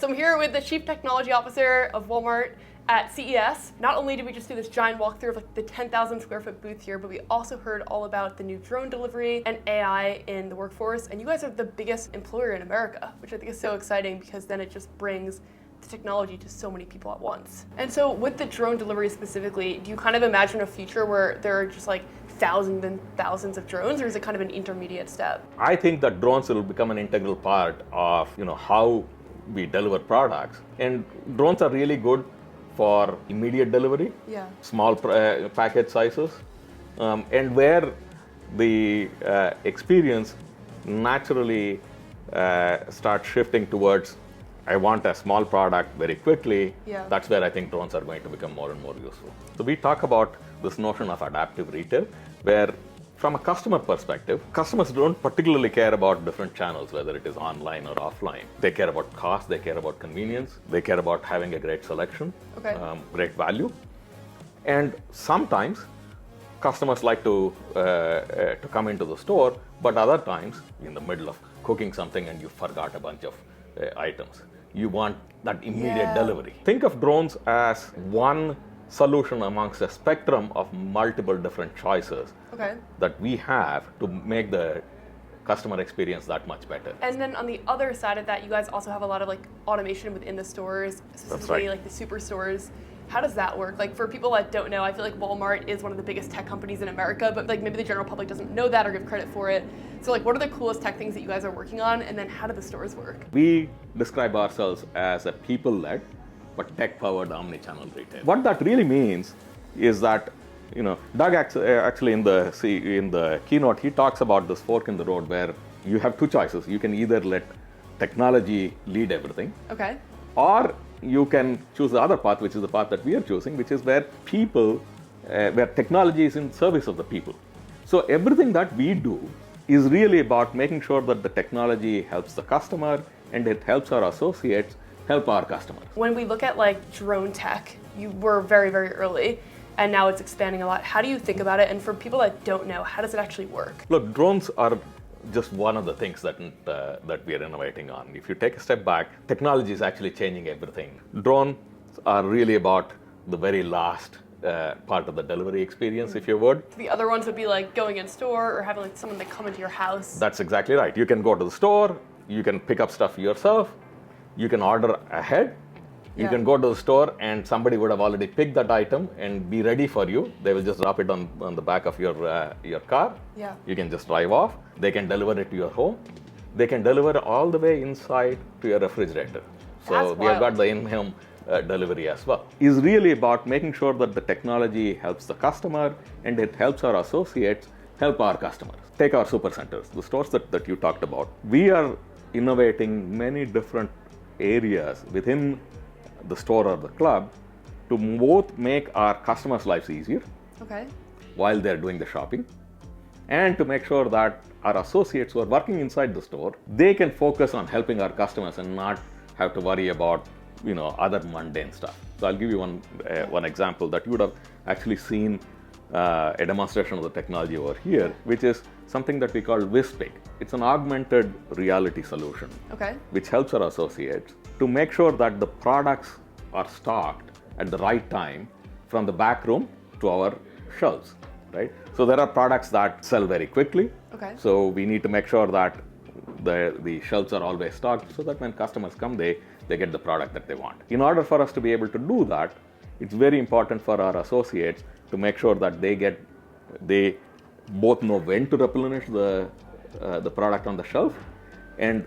So I'm here with the Chief Technology Officer of Walmart at CES. Not only did we just do this giant walkthrough of like the 10,000 square foot booth here, but we also heard all about the new drone delivery and AI in the workforce. And you guys are the biggest employer in America, which I think is so exciting because then it just brings the technology to so many people at once. And so with the drone delivery specifically, do you kind of imagine a future where there are just like thousands and thousands of drones, or is it kind of an intermediate step? I think that drones will become an integral part of how we deliver products. And drones are really good for immediate delivery, small package sizes, and where the experience naturally starts shifting towards, I want a small product very quickly. That's where I think drones are going to become more and more useful. So we talk about this notion of adaptive retail, where from a customer perspective, customers don't particularly care about different channels, whether it is online or offline. They care about cost, they care about convenience, they care about having a great selection, great value. And sometimes customers like to come into the store, but other times, in the middle of cooking something and you forgot a bunch of items, you want that immediate delivery. Think of drones as one solution amongst a spectrum of multiple different choices that we have to make the customer experience that much better. And then on the other side of that, you guys also have a lot of like automation within the stores, specifically like the superstores. How does that work? Like for people that don't know, I feel like Walmart is one of the biggest tech companies in America, but like maybe the general public doesn't know that or give credit for it. So like what are the coolest tech things that you guys are working on, and then how do the stores work? We describe ourselves as a people-led but tech-powered omni-channel retail. What that really means is that, Doug actually in the keynote, he talks about this fork in the road where you have two choices. You can either let technology lead everything, or you can choose the other path, which is the path that we are choosing, which is where where technology is in service of the people. So everything that we do is really about making sure that the technology helps the customer and it helps our associates help our customers. When we look at like drone tech, you were very, very early, and now it's expanding a lot. How do you think about it? And for people that don't know, how does it actually work? Look, drones are just one of the things that we are innovating on. If you take a step back, technology is actually changing everything. Drones are really about the very last part of the delivery experience, if you would. The other ones would be like going in store or having like someone that come into your house. That's exactly right. You can go to the store, you can pick up stuff yourself, you can order ahead, you can go to the store and somebody would have already picked that item and be ready for you. They will just drop it on the back of your car. You can just drive off. They can deliver it to your home. They can deliver all the way inside to your refrigerator. So we have got the in-home delivery as well. It's really about making sure that the technology helps the customer and it helps our associates help our customers. Take our supercenters, the stores that you talked about. We are innovating many different areas within the store or the club to both make our customers' lives easier while they're doing the shopping, and to make sure that our associates who are working inside the store, they can focus on helping our customers and not have to worry about other mundane stuff. So I'll give you one example that you would have actually seen a demonstration of the technology over here, which is something that we call WISPIC. It's an augmented reality solution, which helps our associates to make sure that the products are stocked at the right time from the back room to our shelves, right? So there are products that sell very quickly. So we need to make sure that the shelves are always stocked so that when customers come, they get the product that they want. In order for us to be able to do that, it's very important for our associates to make sure that they both know when to replenish the product on the shelf, and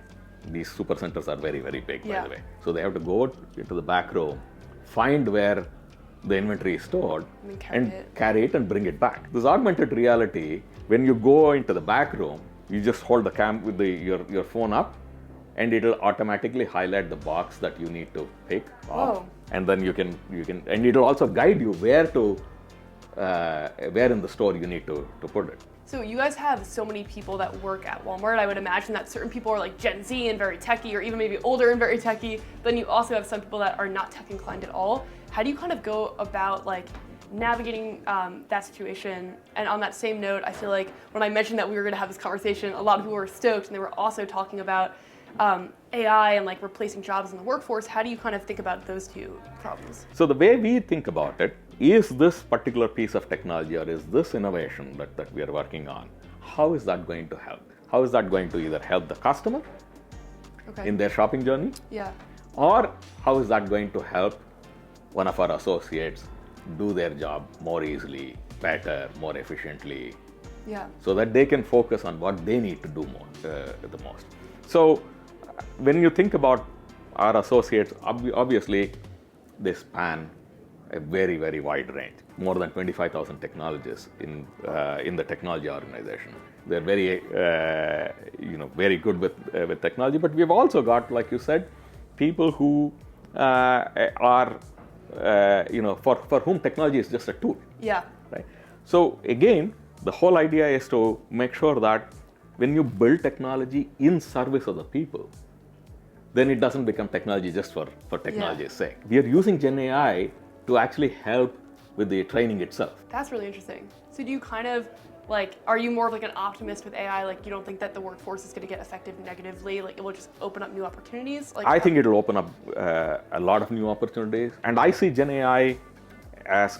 these supercenters are very, very big, by the way. So they have to go into the back room, find where the inventory is stored, and carry it and bring it back. This augmented reality, when you go into the back room, you just hold the cam with your phone up, and it'll automatically highlight the box that you need to pick off. And then you can, and it'll also guide you where in the store you need to put it. So you guys have so many people that work at Walmart. I would imagine that certain people are like Gen Z and very techie, or even maybe older and very techie. Then you also have some people that are not tech inclined at all. How do you kind of go about like navigating that situation? And on that same note, I feel like when I mentioned that we were going to have this conversation, a lot of people were stoked, and they were also talking about AI and like replacing jobs in the workforce, how do you kind of think about those two problems? So the way we think about it is this particular piece of technology or is this innovation that we are working on, how is that going to help? How is that going to either help the customer in their shopping journey? Yeah. Or how is that going to help one of our associates do their job more easily, better, more efficiently, so that they can focus on what they need to do the most. So when you think about our associates, obviously they span a very, very wide range. More than 25,000 technologists in the technology organization. They're very, very good with technology. But we've also got, like you said, people who are, for whom technology is just a tool. Yeah. Right. So again, the whole idea is to make sure that when you build technology in service of the people, then it doesn't become technology just for technology's sake. We are using Gen AI to actually help with the training itself. That's really interesting. So do you kind of are you more of like an optimist with AI? Like you don't think that the workforce is going to get affected negatively? Like it will just open up new opportunities? I think it'll open up a lot of new opportunities. And I see Gen AI as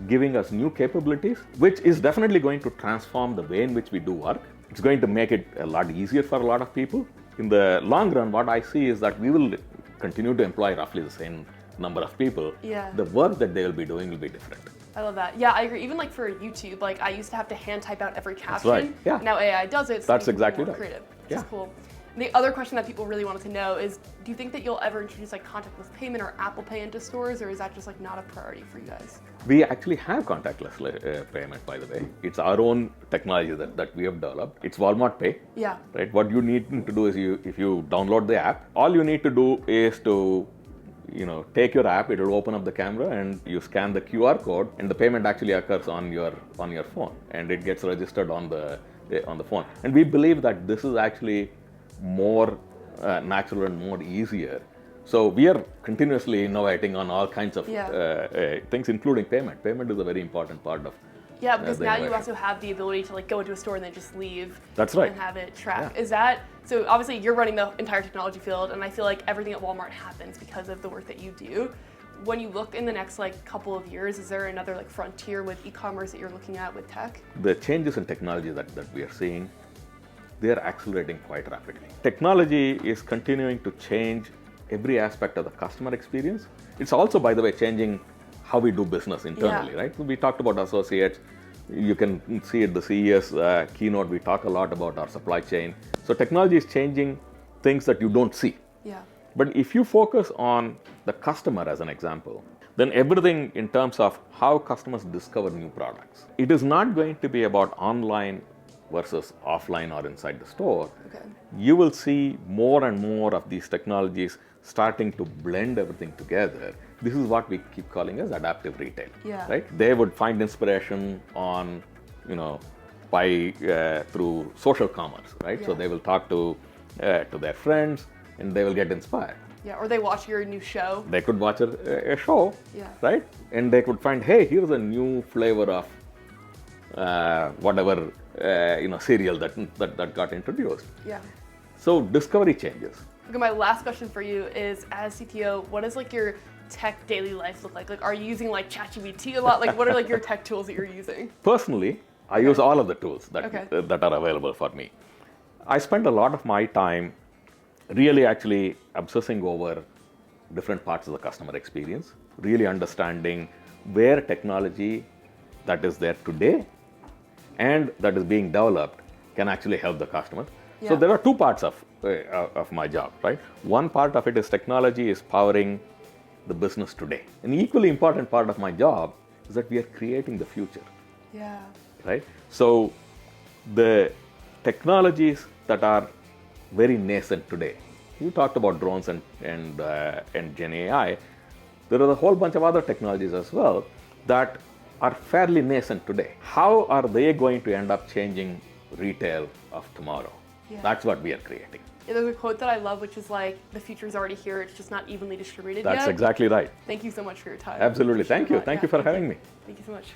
giving us new capabilities, which is definitely going to transform the way in which we do work. It's going to make it a lot easier for a lot of people. In the long run, what I see is that we will continue to employ roughly the same number of people. Yeah. The work that they will be doing will be different. I love that. Yeah, I agree. Even like for YouTube, like I used to have to hand type out every caption. That's right. Yeah. Now AI does it. So that's exactly right. Creative, which yeah. is cool. And the other question that people really wanted to know is, do you think that you'll ever introduce like contactless payment or Apple Pay into stores, or is that just like not a priority for you guys? We actually have contactless payment, by the way. It's our own technology that we have developed. It's Walmart Pay. Yeah. Right. What you need to do is if you download the app, all you need to do is to take your app, it will open up the camera and you scan the QR code and the payment actually occurs on your phone and it gets registered on the phone. And we believe that this is actually more natural and more easier. So we are continuously innovating on all kinds of things, including payment. Payment is a very important part of because now innovation. you also have the ability to like go into a store and then just leave. That's right. And have it track. Yeah. Is that so? Obviously, you're running the entire technology field, and I feel like everything at Walmart happens because of the work that you do. When you look in the next like couple of years, is there another like frontier with e-commerce that you're looking at with tech? The changes in technology that we are seeing, they are accelerating quite rapidly. Technology is continuing to change every aspect of the customer experience. It's also, by the way, changing how we do business internally, right? We talked about associates. You can see at the CES keynote, we talk a lot about our supply chain. So technology is changing things that you don't see. Yeah. But if you focus on the customer as an example, then everything in terms of how customers discover new products. It is not going to be about online versus offline or inside the store. Okay. You will see more and more of these technologies starting to blend everything together. This is what we keep calling as adaptive retail. Yeah. Right? They would find inspiration on, through social commerce, right? Yeah. So they will talk to their friends and they will get inspired. Yeah, or they watch your new show. They could watch a show, right? And they could find, hey, here's a new flavor of whatever cereal that got introduced. Yeah. So discovery changes. Okay, my last question for you is, as CTO, what does like your tech daily life look like? Like, are you using like ChatGPT a lot? Like, what are like your tech tools that you're using? Personally, I use all of the tools that are available for me. I spend a lot of my time really actually obsessing over different parts of the customer experience, really understanding where technology that is there today and that is being developed can actually help the customer. Yeah. So there are two parts of my job, right? One part of it is technology is powering the business today. An equally important part of my job is that we are creating the future. Yeah. Right? So the technologies that are very nascent today, you talked about drones and Gen AI, there are a whole bunch of other technologies as well that are fairly nascent today. How are they going to end up changing retail of tomorrow? Yeah. That's what we are creating. Yeah, there's a quote that I love, which is like, the future is already here, it's just not evenly distributed yet. That's exactly right. Thank you so much for your time. Absolutely. Thank you. Thank you for having me. Thank you so much.